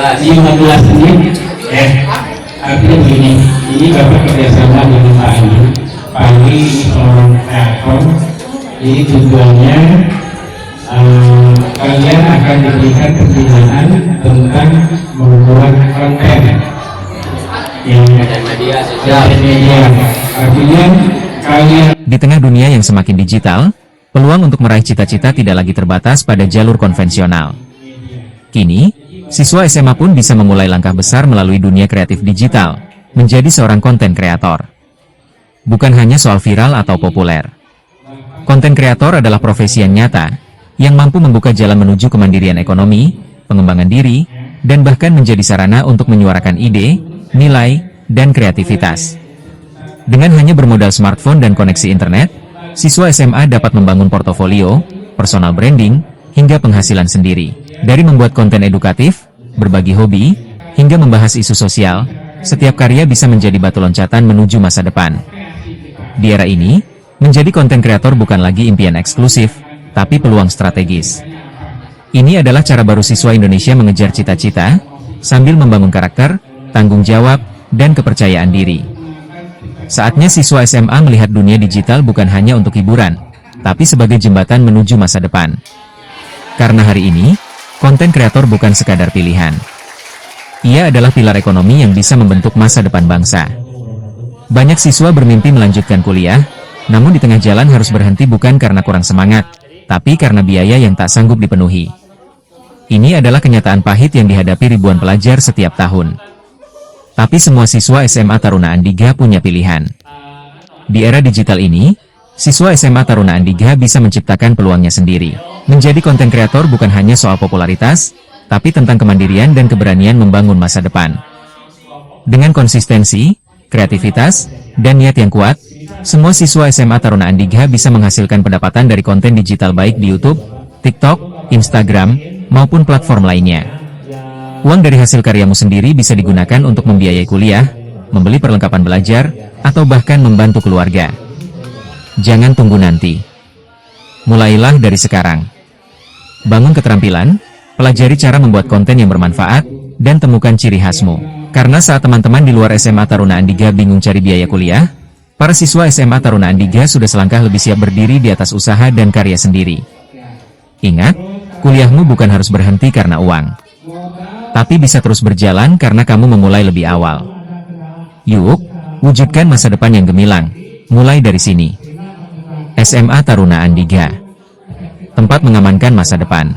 15 menit. Artinya begini, ini Bapak kerjasama dengan Pak Andi. Pak Andi seorang kreator. Ini tujuannya kalian akan diberikan pembinaan tentang membuat konten yang media sosial. Artinya kalian di tengah dunia yang semakin digital, peluang untuk meraih cita-cita tidak lagi terbatas pada jalur konvensional. Kini, siswa SMA pun bisa memulai langkah besar melalui dunia kreatif digital, menjadi seorang konten kreator. Bukan hanya soal viral atau populer. Konten kreator adalah profesi yang nyata, yang mampu membuka jalan menuju kemandirian ekonomi, pengembangan diri, dan bahkan menjadi sarana untuk menyuarakan ide, nilai, dan kreativitas. Dengan hanya bermodal smartphone dan koneksi internet, siswa SMA dapat membangun portofolio, personal branding, hingga penghasilan sendiri. Dari membuat konten edukatif, berbagi hobi, hingga membahas isu sosial, setiap karya bisa menjadi batu loncatan menuju masa depan. Di era ini, menjadi konten kreator bukan lagi impian eksklusif, tapi peluang strategis. Ini adalah cara baru siswa Indonesia mengejar cita-cita, sambil membangun karakter, tanggung jawab, dan kepercayaan diri. Saatnya siswa SMA melihat dunia digital bukan hanya untuk hiburan, tapi sebagai jembatan menuju masa depan. Karena hari ini, konten kreator bukan sekadar pilihan. Ia adalah pilar ekonomi yang bisa membentuk masa depan bangsa. Banyak siswa bermimpi melanjutkan kuliah, namun di tengah jalan harus berhenti bukan karena kurang semangat, tapi karena biaya yang tak sanggup dipenuhi. Ini adalah kenyataan pahit yang dihadapi ribuan pelajar setiap tahun. Tapi semua siswa SMA Taruna Andika punya pilihan. Di era digital ini, siswa SMA Taruna Andika bisa menciptakan peluangnya sendiri. Menjadi konten kreator bukan hanya soal popularitas, tapi tentang kemandirian dan keberanian membangun masa depan. Dengan konsistensi, kreativitas, dan niat yang kuat, semua siswa SMA Taruna Andika bisa menghasilkan pendapatan dari konten digital baik di YouTube, TikTok, Instagram, maupun platform lainnya. Uang dari hasil karyamu sendiri bisa digunakan untuk membiayai kuliah, membeli perlengkapan belajar, atau bahkan membantu keluarga. Jangan tunggu nanti. Mulailah dari sekarang. Bangun keterampilan, pelajari cara membuat konten yang bermanfaat, dan temukan ciri khasmu. Karena saat teman-teman di luar SMA Taruna Andika bingung cari biaya kuliah, para siswa SMA Taruna Andika sudah selangkah lebih siap berdiri di atas usaha dan karya sendiri. Ingat, kuliahmu bukan harus berhenti karena uang, tapi bisa terus berjalan karena kamu memulai lebih awal. Yuk, wujudkan masa depan yang gemilang, mulai dari sini. SMA Taruna Andika, tempat mengamankan masa depan.